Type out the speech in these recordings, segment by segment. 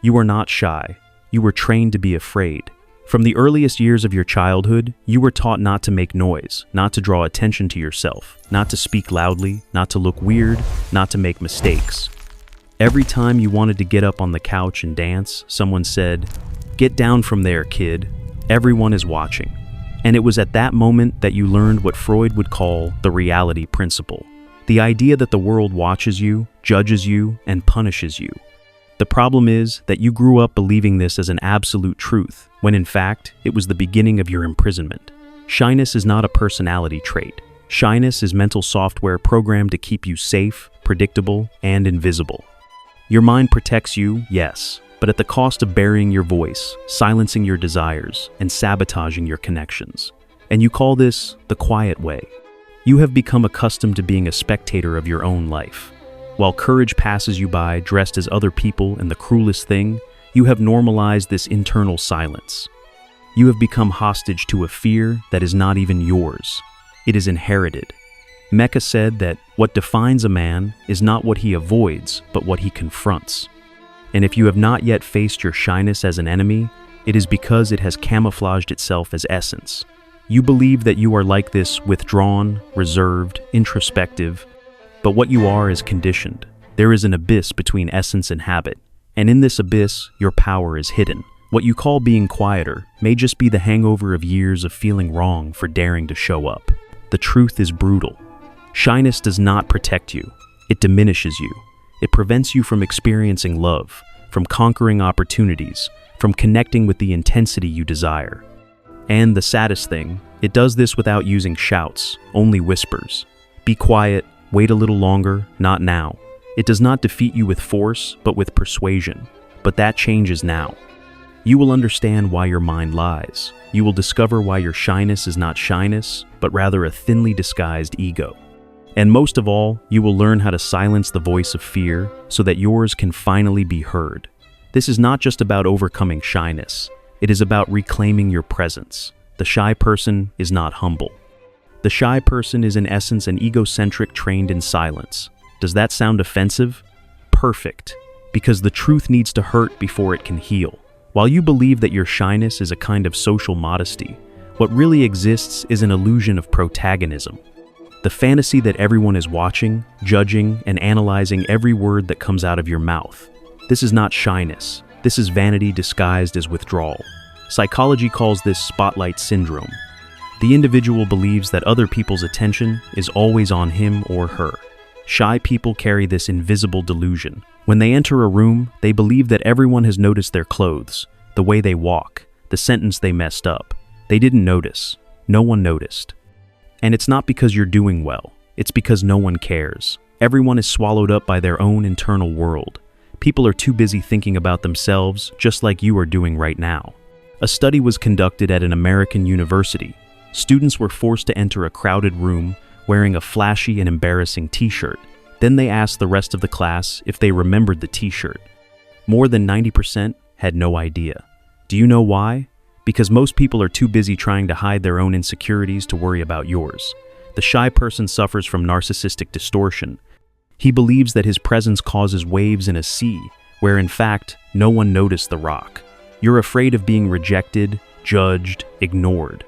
You are not shy. You were trained to be afraid. From the earliest years of your childhood, you were taught not to make noise, not to draw attention to yourself, not to speak loudly, not to look weird, not to make mistakes. Every time you wanted to get up on the couch and dance, someone said, "Get down from there, kid. Everyone is watching." And it was at that moment that you learned what Freud would call the reality principle. The idea that the world watches you, judges you, and punishes you. The problem is that you grew up believing this as an absolute truth, when in fact, it was the beginning of your imprisonment. Shyness is not a personality trait. Shyness is mental software programmed to keep you safe, predictable, and invisible. Your mind protects you, yes, but at the cost of burying your voice, silencing your desires, and sabotaging your connections. And you call this the quiet way. You have become accustomed to being a spectator of your own life. While courage passes you by dressed as other people and the cruelest thing, you have normalized this internal silence. You have become hostage to a fear that is not even yours. It is inherited. Mecca said that what defines a man is not what he avoids, but what he confronts. And if you have not yet faced your shyness as an enemy, it is because it has camouflaged itself as essence. You believe that you are like this, withdrawn, reserved, introspective, but what you are is conditioned. There is an abyss between essence and habit, and in this abyss, your power is hidden. What you call being quieter may just be the hangover of years of feeling wrong for daring to show up. The truth is brutal. Shyness does not protect you. It diminishes you. It prevents you from experiencing love, from conquering opportunities, from connecting with the intensity you desire. And the saddest thing, it does this without using shouts, only whispers. Be quiet, wait a little longer, not now. It does not defeat you with force, but with persuasion. But that changes now. You will understand why your mind lies. You will discover why your shyness is not shyness, but rather a thinly disguised ego. And most of all, you will learn how to silence the voice of fear so that yours can finally be heard. This is not just about overcoming shyness. It is about reclaiming your presence. The shy person is not humble. The shy person is in essence an egocentric trained in silence. Does that sound offensive? Perfect, because the truth needs to hurt before it can heal. While you believe that your shyness is a kind of social modesty, what really exists is an illusion of protagonism. The fantasy that everyone is watching, judging, and analyzing every word that comes out of your mouth. This is not shyness. This is vanity disguised as withdrawal. Psychology calls this spotlight syndrome. The individual believes that other people's attention is always on him or her. Shy people carry this invisible delusion. When they enter a room, they believe that everyone has noticed their clothes, the way they walk, the sentence they messed up. They didn't notice. No one noticed. And it's not because you're doing well. It's because no one cares. Everyone is swallowed up by their own internal world. People are too busy thinking about themselves, just like you are doing right now. A study was conducted at an American university. Students were forced to enter a crowded room wearing a flashy and embarrassing t-shirt. Then they asked the rest of the class if they remembered the t-shirt. More than 90% had no idea. Do you know why? Because most people are too busy trying to hide their own insecurities to worry about yours. The shy person suffers from narcissistic distortion. He believes that his presence causes waves in a sea, where in fact, no one noticed the rock. You're afraid of being rejected, judged, ignored.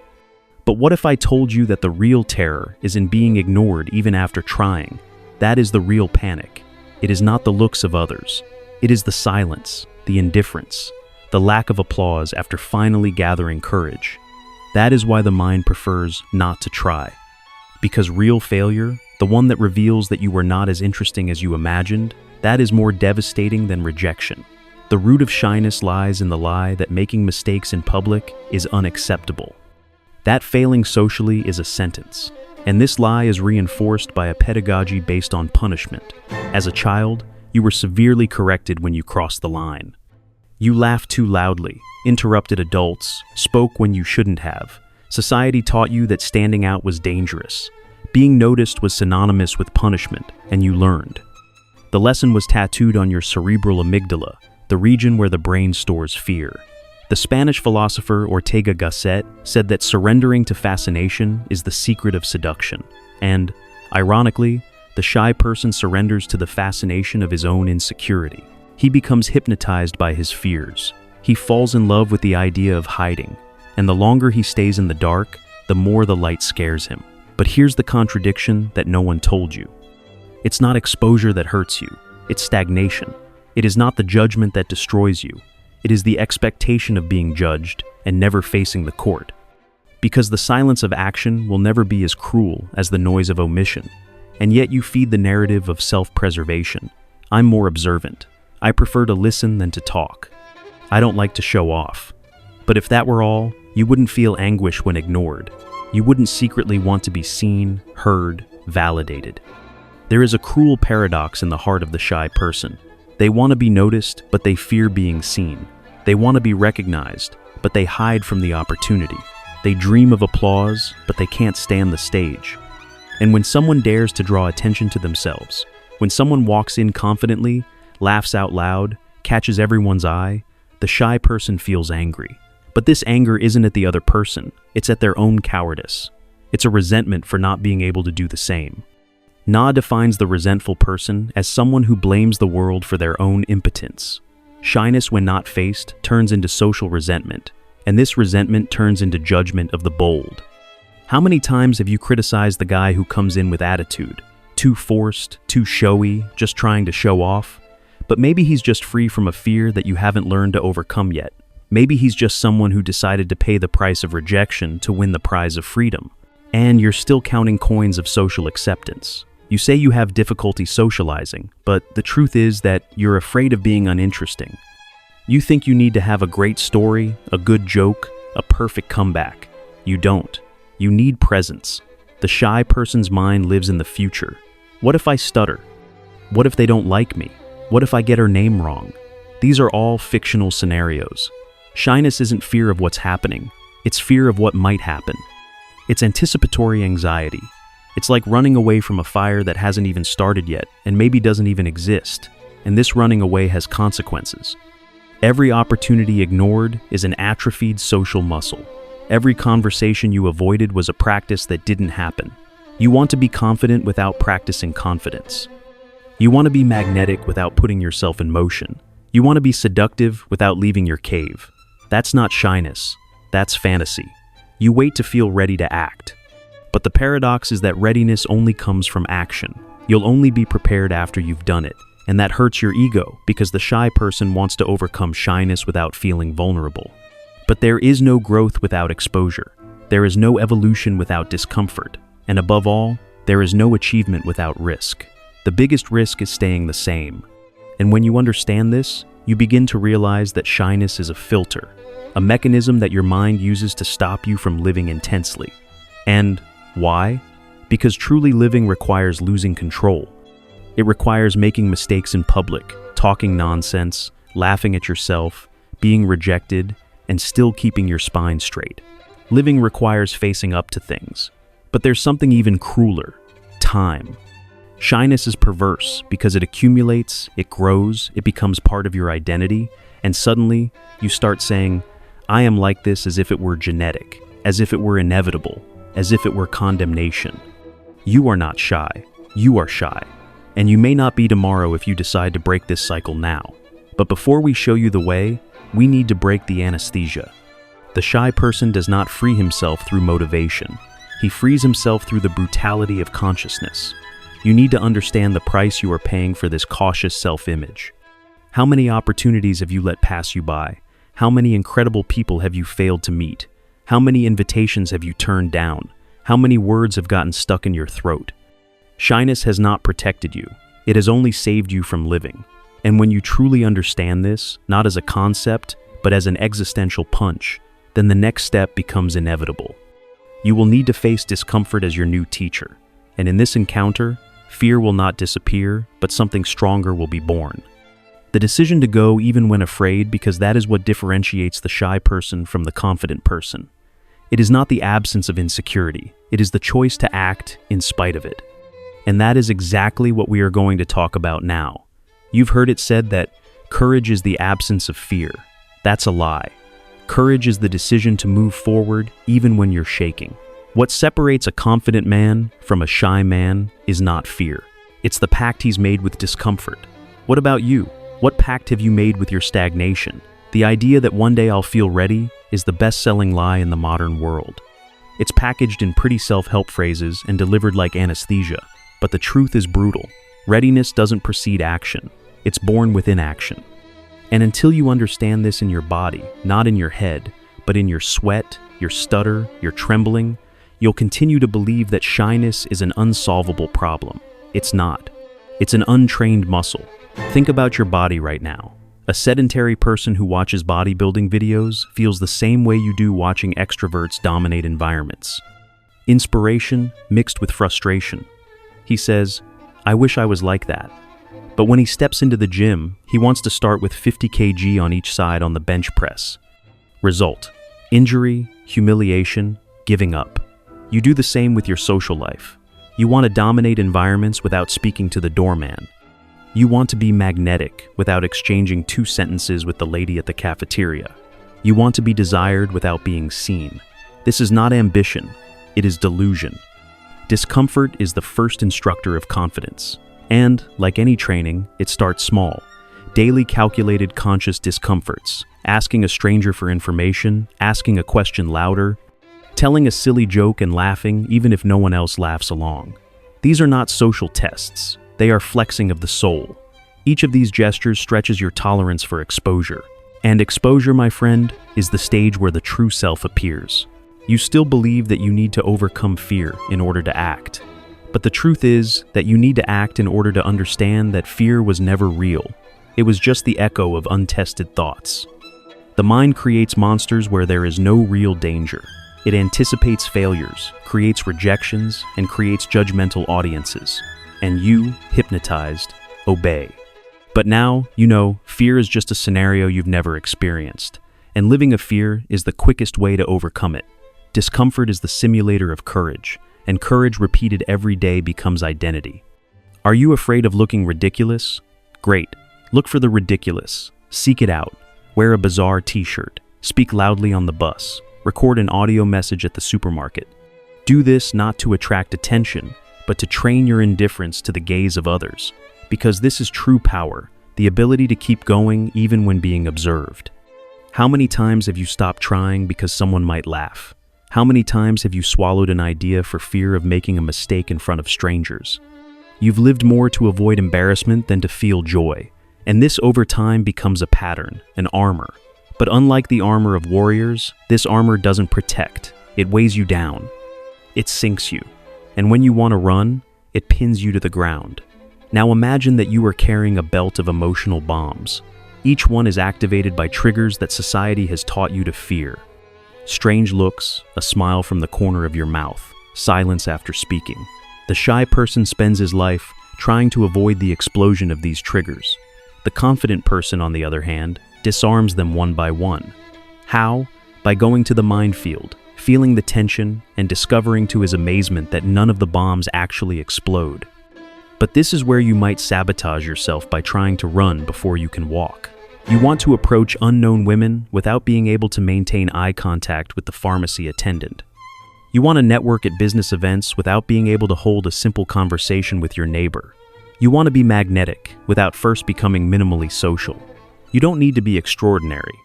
But what if I told you that the real terror is in being ignored even after trying? That is the real panic. It is not the looks of others. It is the silence, the indifference, the lack of applause after finally gathering courage. That is why the mind prefers not to try. Because real failure, the one that reveals that you were not as interesting as you imagined, that is more devastating than rejection. The root of shyness lies in the lie that making mistakes in public is unacceptable. That failing socially is a sentence, and this lie is reinforced by a pedagogy based on punishment. As a child, you were severely corrected when you crossed the line. You laughed too loudly, interrupted adults, spoke when you shouldn't have. Society taught you that standing out was dangerous. Being noticed was synonymous with punishment, and you learned. The lesson was tattooed on your cerebral amygdala, the region where the brain stores fear. The Spanish philosopher Ortega Gasset said that surrendering to fascination is the secret of seduction, and, ironically, the shy person surrenders to the fascination of his own insecurity. He becomes hypnotized by his fears. He falls in love with the idea of hiding, and the longer he stays in the dark, the more the light scares him. But here's the contradiction that no one told you. It's not exposure that hurts you, it's stagnation. It is not the judgment that destroys you. It is the expectation of being judged and never facing the court. Because the silence of action will never be as cruel as the noise of omission, and yet you feed the narrative of self-preservation. I'm more observant. I prefer to listen than to talk. I don't like to show off. But if that were all, you wouldn't feel anguish when ignored. You wouldn't secretly want to be seen, heard, validated. There is a cruel paradox in the heart of the shy person. They want to be noticed, but they fear being seen. They want to be recognized, but they hide from the opportunity. They dream of applause, but they can't stand the stage. And when someone dares to draw attention to themselves, when someone walks in confidently, laughs out loud, catches everyone's eye, the shy person feels angry. But this anger isn't at the other person, it's at their own cowardice. It's a resentment for not being able to do the same. Na defines the resentful person as someone who blames the world for their own impotence. Shyness, when not faced, turns into social resentment, and this resentment turns into judgment of the bold. How many times have you criticized the guy who comes in with attitude? Too forced, too showy, just trying to show off? But maybe he's just free from a fear that you haven't learned to overcome yet. Maybe he's just someone who decided to pay the price of rejection to win the prize of freedom. And you're still counting coins of social acceptance. You say you have difficulty socializing, but the truth is that you're afraid of being uninteresting. You think you need to have a great story, a good joke, a perfect comeback. You don't. You need presence. The shy person's mind lives in the future. What if I stutter? What if they don't like me? What if I get her name wrong? These are all fictional scenarios. Shyness isn't fear of what's happening. It's fear of what might happen. It's anticipatory anxiety. It's like running away from a fire that hasn't even started yet and maybe doesn't even exist. And this running away has consequences. Every opportunity ignored is an atrophied social muscle. Every conversation you avoided was a practice that didn't happen. You want to be confident without practicing confidence. You want to be magnetic without putting yourself in motion. You want to be seductive without leaving your cave. That's not shyness. That's fantasy. You wait to feel ready to act. But the paradox is that readiness only comes from action. You'll only be prepared after you've done it. And that hurts your ego because the shy person wants to overcome shyness without feeling vulnerable. But there is no growth without exposure. There is no evolution without discomfort. And above all, there is no achievement without risk. The biggest risk is staying the same. And when you understand this, you begin to realize that shyness is a filter, a mechanism that your mind uses to stop you from living intensely. And why? Because truly living requires losing control. It requires making mistakes in public, talking nonsense, laughing at yourself, being rejected, and still keeping your spine straight. Living requires facing up to things. But there's something even crueler: time. Shyness is perverse because it accumulates, it grows, it becomes part of your identity, and suddenly you start saying, I am like this, as if it were genetic, as if it were inevitable, as if it were condemnation. You are not shy, you are shy. And you may not be tomorrow if you decide to break this cycle now. But before we show you the way, we need to break the anesthesia. The shy person does not free himself through motivation. He frees himself through the brutality of consciousness. You need to understand the price you are paying for this cautious self-image. How many opportunities have you let pass you by? How many incredible people have you failed to meet? How many invitations have you turned down? How many words have gotten stuck in your throat? Shyness has not protected you. It has only saved you from living. And when you truly understand this, not as a concept, but as an existential punch, then the next step becomes inevitable. You will need to face discomfort as your new teacher. And in this encounter, fear will not disappear, but something stronger will be born. The decision to go even when afraid, because that is what differentiates the shy person from the confident person. It is not the absence of insecurity. It is the choice to act in spite of it. And that is exactly what we are going to talk about now. You've heard it said that courage is the absence of fear. That's a lie. Courage is the decision to move forward even when you're shaking. What separates a confident man from a shy man is not fear. It's the pact he's made with discomfort. What about you? What pact have you made with your stagnation? The idea that one day I'll feel ready is the best-selling lie in the modern world. It's packaged in pretty self-help phrases and delivered like anesthesia, but the truth is brutal. Readiness doesn't precede action. It's born within action. And until you understand this in your body, not in your head, but in your sweat, your stutter, your trembling, you'll continue to believe that shyness is an unsolvable problem. It's not. It's an untrained muscle. Think about your body right now. A sedentary person who watches bodybuilding videos feels the same way you do watching extroverts dominate environments. Inspiration mixed with frustration. He says, "I wish I was like that." But when he steps into the gym, he wants to start with 50 kg on each side on the bench press. Result: injury, humiliation, giving up. You do the same with your social life. You want to dominate environments without speaking to the doorman. You want to be magnetic without exchanging 2 sentences with the lady at the cafeteria. You want to be desired without being seen. This is not ambition, it is delusion. Discomfort is the first instructor of confidence. And, like any training, it starts small. Daily calculated conscious discomforts, asking a stranger for information, asking a question louder, telling a silly joke and laughing even if no one else laughs along. These are not social tests. They are flexing of the soul. Each of these gestures stretches your tolerance for exposure. And exposure, my friend, is the stage where the true self appears. You still believe that you need to overcome fear in order to act. But the truth is that you need to act in order to understand that fear was never real. It was just the echo of untested thoughts. The mind creates monsters where there is no real danger. It anticipates failures, creates rejections, and creates judgmental audiences. And you, hypnotized, obey. But now, you know, fear is just a scenario you've never experienced. And living a fear is the quickest way to overcome it. Discomfort is the simulator of courage, and courage repeated every day becomes identity. Are you afraid of looking ridiculous? Great. Look for the ridiculous. Seek it out. Wear a bizarre t-shirt. Speak loudly on the bus. Record an audio message at the supermarket. Do this not to attract attention, but to train your indifference to the gaze of others. Because this is true power, the ability to keep going even when being observed. How many times have you stopped trying because someone might laugh? How many times have you swallowed an idea for fear of making a mistake in front of strangers? You've lived more to avoid embarrassment than to feel joy, and this over time becomes a pattern, an armor. But unlike the armor of warriors, this armor doesn't protect, it weighs you down. It sinks you, and when you want to run, it pins you to the ground. Now imagine that you are carrying a belt of emotional bombs. Each one is activated by triggers that society has taught you to fear. Strange looks, a smile from the corner of your mouth, silence after speaking. The shy person spends his life trying to avoid the explosion of these triggers. The confident person, on the other hand, disarms them one by one. How? By going to the minefield, feeling the tension, and discovering to his amazement that none of the bombs actually explode. But this is where you might sabotage yourself by trying to run before you can walk. You want to approach unknown women without being able to maintain eye contact with the pharmacy attendant. You want to network at business events without being able to hold a simple conversation with your neighbor. You want to be magnetic without first becoming minimally social. You don't need to be extraordinary.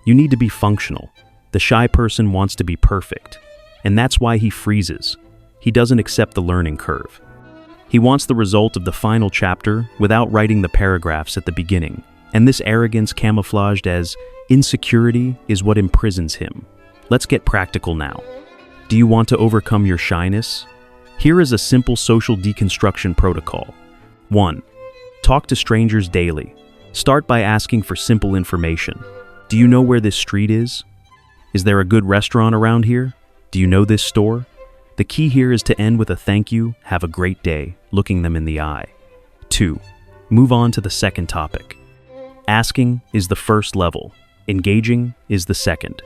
You need to be functional. The shy person wants to be perfect, and that's why he freezes. He doesn't accept the learning curve. He wants the result of the final chapter without writing the paragraphs at the beginning. And this arrogance camouflaged as insecurity is what imprisons him. Let's get practical now. Do you want to overcome your shyness? Here is a simple social deconstruction protocol. 1. Talk to strangers daily. Start by asking for simple information. Do you know where this street is? Is there a good restaurant around here? Do you know this store? The key here is to end with a thank you, have a great day, looking them in the eye. 2. Move on to the second topic. Asking is the first level. Engaging is the second.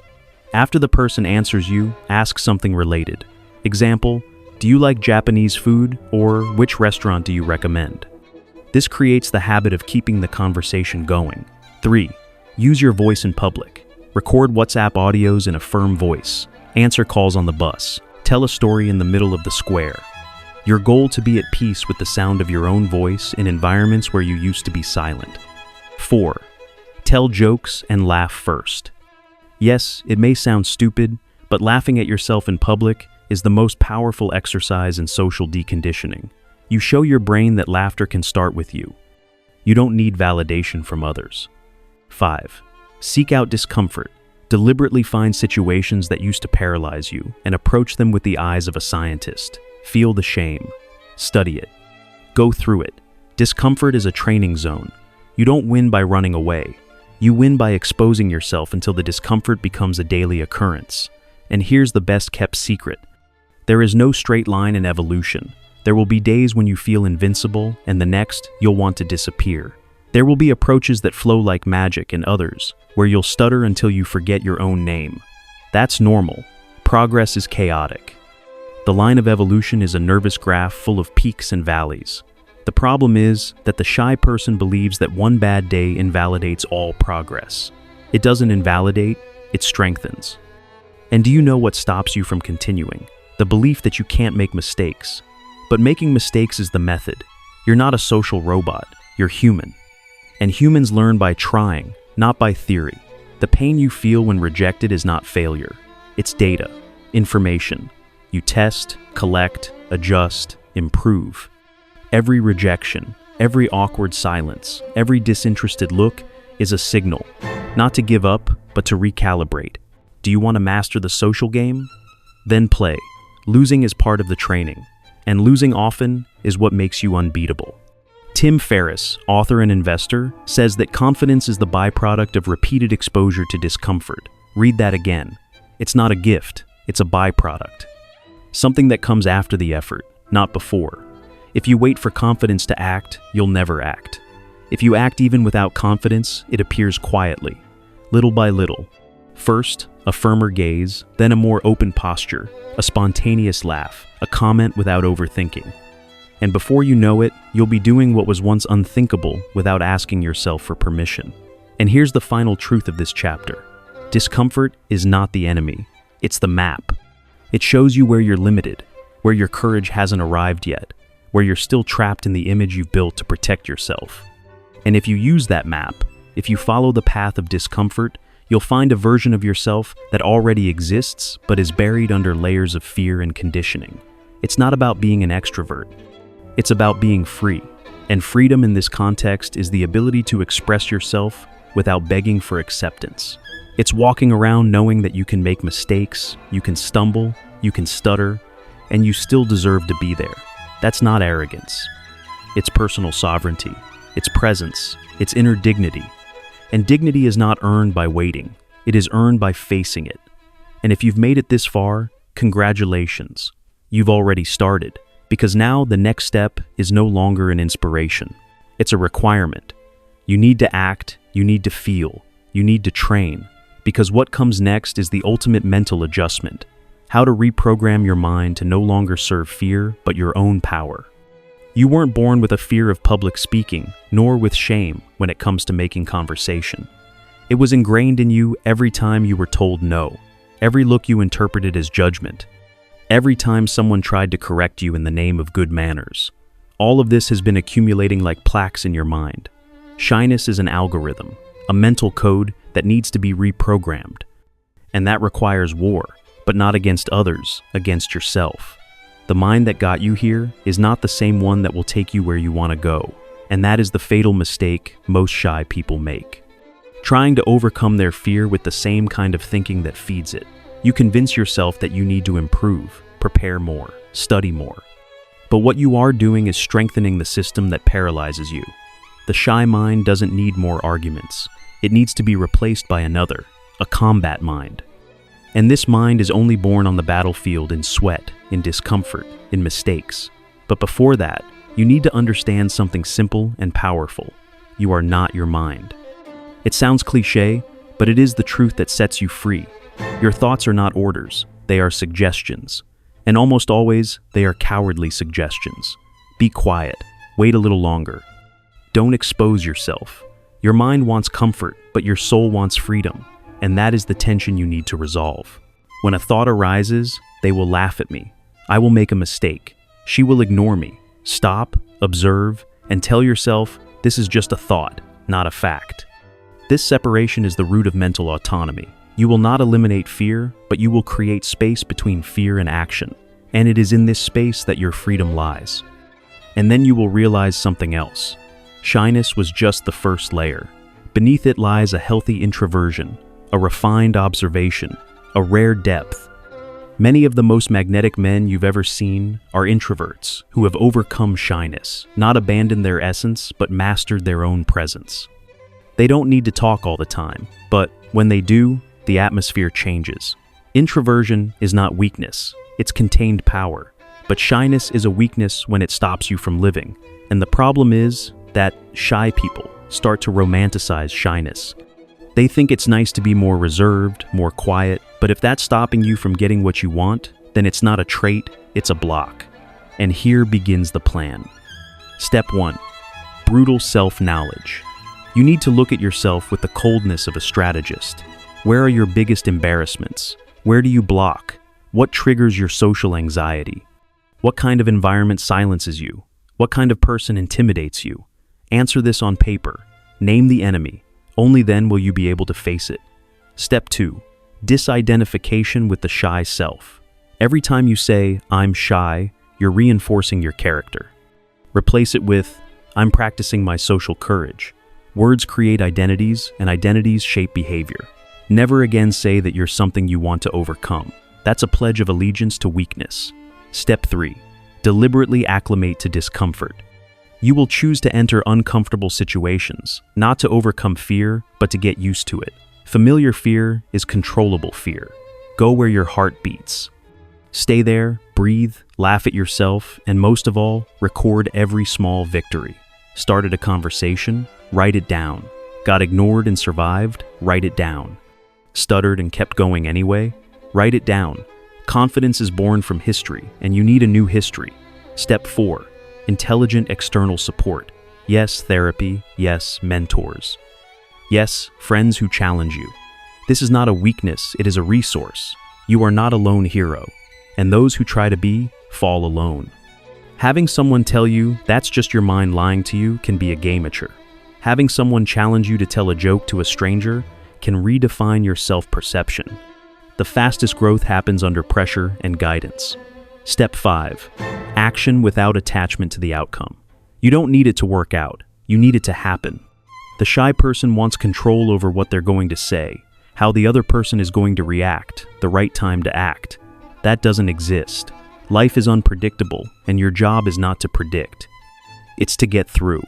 After the person answers you, ask something related. Example, do you like Japanese food, or which restaurant do you recommend? This creates the habit of keeping the conversation going. 3. Use your voice in public. Record WhatsApp audios in a firm voice. Answer calls on the bus. Tell a story in the middle of the square. Your goal to be at peace with the sound of your own voice in environments where you used to be silent. 4. Tell jokes and laugh first. Yes, it may sound stupid, but laughing at yourself in public is the most powerful exercise in social deconditioning. You show your brain that laughter can start with you. You don't need validation from others. 5. Seek out discomfort. Deliberately find situations that used to paralyze you and approach them with the eyes of a scientist. Feel the shame. Study it. Go through it. Discomfort is a training zone. You don't win by running away. You win by exposing yourself until the discomfort becomes a daily occurrence. And here's the best-kept secret. There is no straight line in evolution. There will be days when you feel invincible, and the next, you'll want to disappear. There will be approaches that flow like magic and others, where you'll stutter until you forget your own name. That's normal. Progress is chaotic. The line of evolution is a nervous graph full of peaks and valleys. The problem is that the shy person believes that one bad day invalidates all progress. It doesn't invalidate, it strengthens. And do you know what stops you from continuing? The belief that you can't make mistakes. But making mistakes is the method. You're not a social robot, you're human. And humans learn by trying, not by theory. The pain you feel when rejected is not failure. It's data, information. You test, collect, adjust, improve. Every rejection, every awkward silence, every disinterested look is a signal, not to give up, but to recalibrate. Do you want to master the social game? Then play. Losing is part of the training, and losing often is what makes you unbeatable. Tim Ferriss, author and investor, says that confidence is the byproduct of repeated exposure to discomfort. Read that again. It's not a gift, it's a byproduct. Something that comes after the effort, not before. If you wait for confidence to act, you'll never act. If you act even without confidence, it appears quietly, little by little. First, a firmer gaze, then a more open posture, a spontaneous laugh, a comment without overthinking. And before you know it, you'll be doing what was once unthinkable without asking yourself for permission. And here's the final truth of this chapter. Discomfort is not the enemy, it's the map. It shows you where you're limited, where your courage hasn't arrived yet, where you're still trapped in the image you've built to protect yourself. And if you use that map, if you follow the path of discomfort, you'll find a version of yourself that already exists but is buried under layers of fear and conditioning. It's not about being an extrovert. It's about being free. And freedom in this context is the ability to express yourself without begging for acceptance. It's walking around knowing that you can make mistakes, you can stumble, you can stutter, and you still deserve to be there. That's not arrogance. It's personal sovereignty. It's presence. It's inner dignity. And dignity is not earned by waiting. It is earned by facing it. And if you've made it this far, congratulations. You've already started, because now the next step is no longer an inspiration. It's a requirement. You need to act, you need to feel, you need to train, because what comes next is the ultimate mental adjustment. How to reprogram your mind to no longer serve fear, but your own power. You weren't born with a fear of public speaking, nor with shame when it comes to making conversation. It was ingrained in you every time you were told no, every look you interpreted as judgment, every time someone tried to correct you in the name of good manners. All of this has been accumulating like plaques in your mind. Shyness is an algorithm, a mental code that needs to be reprogrammed. And that requires war. But not against others, against yourself. The mind that got you here is not the same one that will take you where you want to go, and that is the fatal mistake most shy people make. Trying to overcome their fear with the same kind of thinking that feeds it. You convince yourself that you need to improve, prepare more, study more. But what you are doing is strengthening the system that paralyzes you. The shy mind doesn't need more arguments. It needs to be replaced by another, a combat mind. And this mind is only born on the battlefield in sweat, in discomfort, in mistakes. But before that, you need to understand something simple and powerful. You are not your mind. It sounds cliché, but it is the truth that sets you free. Your thoughts are not orders, they are suggestions. And almost always, they are cowardly suggestions. Be quiet, wait a little longer. Don't expose yourself. Your mind wants comfort, but your soul wants freedom. And that is the tension you need to resolve. When a thought arises, they will laugh at me. I will make a mistake. She will ignore me. Stop, observe, and tell yourself this is just a thought, not a fact. This separation is the root of mental autonomy. You will not eliminate fear, but you will create space between fear and action. And it is in this space that your freedom lies. And then you will realize something else. Shyness was just the first layer. Beneath it lies a healthy introversion, a refined observation, a rare depth. Many of the most magnetic men you've ever seen are introverts who have overcome shyness, not abandoned their essence, but mastered their own presence. They don't need to talk all the time, but when they do, the atmosphere changes. Introversion is not weakness, it's contained power. But shyness is a weakness when it stops you from living. And the problem is that shy people start to romanticize shyness. They think it's nice to be more reserved, more quiet, but if that's stopping you from getting what you want, then it's not a trait, it's a block. And here begins the plan. Step 1. Brutal self-knowledge. You need to look at yourself with the coldness of a strategist. Where are your biggest embarrassments? Where do you block? What triggers your social anxiety? What kind of environment silences you? What kind of person intimidates you? Answer this on paper. Name the enemy. Only then will you be able to face it. Step 2. Disidentification with the shy self. Every time you say, "I'm shy," you're reinforcing your character. Replace it with, "I'm practicing my social courage." Words create identities, and identities shape behavior. Never again say that you're something you want to overcome. That's a pledge of allegiance to weakness. Step 3. Deliberately acclimate to discomfort. You will choose to enter uncomfortable situations, not to overcome fear, but to get used to it. Familiar fear is controllable fear. Go where your heart beats. Stay there, breathe, laugh at yourself, and most of all, record every small victory. Started a conversation? Write it down. Got ignored and survived? Write it down. Stuttered and kept going anyway? Write it down. Confidence is born from history, and you need a new history. Step 4. Intelligent external support. Yes, therapy. Yes, mentors. Yes, friends who challenge you. This is not a weakness, it is a resource. You are not a lone hero, and those who try to be, fall alone. Having someone tell you that's just your mind lying to you can be a gameacher. Having someone challenge you to tell a joke to a stranger can redefine your self-perception. The fastest growth happens under pressure and guidance. Step 5. Action without attachment to the outcome. You don't need it to work out. You need it to happen. The shy person wants control over what they're going to say, how the other person is going to react, the right time to act. That doesn't exist. Life is unpredictable, and your job is not to predict. It's to get through.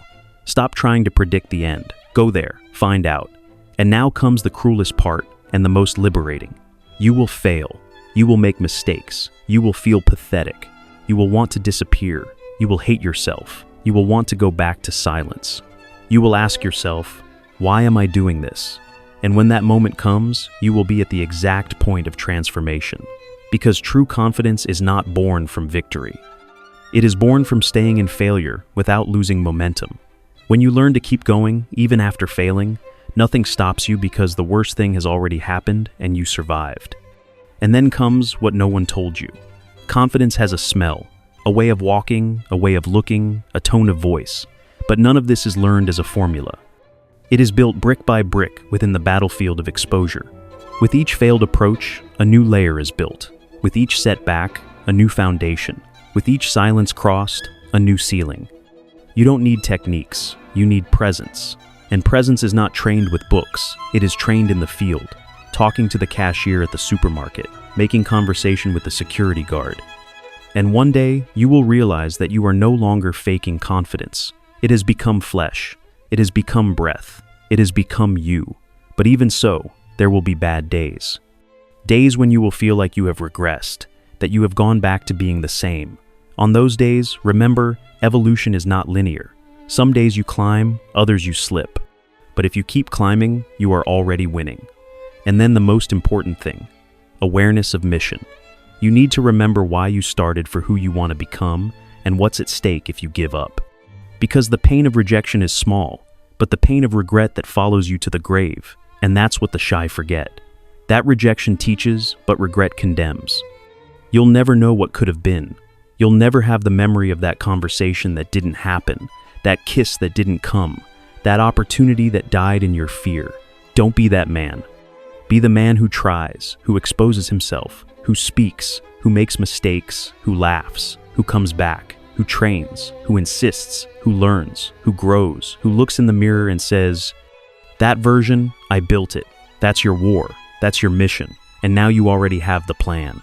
Stop trying to predict the end. Go there, find out. And now comes the cruelest part and the most liberating. You will fail. You will make mistakes. You will feel pathetic. You will want to disappear. You will hate yourself. You will want to go back to silence. You will ask yourself, why am I doing this? And when that moment comes, you will be at the exact point of transformation. Because true confidence is not born from victory. It is born from staying in failure without losing momentum. When you learn to keep going, even after failing, nothing stops you because the worst thing has already happened and you survived. And then comes what no one told you. Confidence has a smell, a way of walking, a way of looking, a tone of voice. But none of this is learned as a formula. It is built brick by brick within the battlefield of exposure. With each failed approach, a new layer is built. With each setback, a new foundation. With each silence crossed, a new ceiling. You don't need techniques, you need presence. And presence is not trained with books, it is trained in the field. Talking to the cashier at the supermarket, making conversation with the security guard. And one day, you will realize that you are no longer faking confidence. It has become flesh. It has become breath. It has become you. But even so, there will be bad days. Days when you will feel like you have regressed, that you have gone back to being the same. On those days, remember, evolution is not linear. Some days you climb, others you slip. But if you keep climbing, you are already winning. And then the most important thing, awareness of mission. You need to remember why you started for who you want to become and what's at stake if you give up. Because the pain of rejection is small, but the pain of regret that follows you to the grave, and that's what the shy forget. That rejection teaches, but regret condemns. You'll never know what could have been. You'll never have the memory of that conversation that didn't happen, that kiss that didn't come, That opportunity that died in your fear. Don't be that man. Be the man who tries, who exposes himself, who speaks, who makes mistakes, who laughs, who comes back, who trains, who insists, who learns, who grows, who looks in the mirror and says, "That version, I built it. That's your war. That's your mission. And now you already have the plan."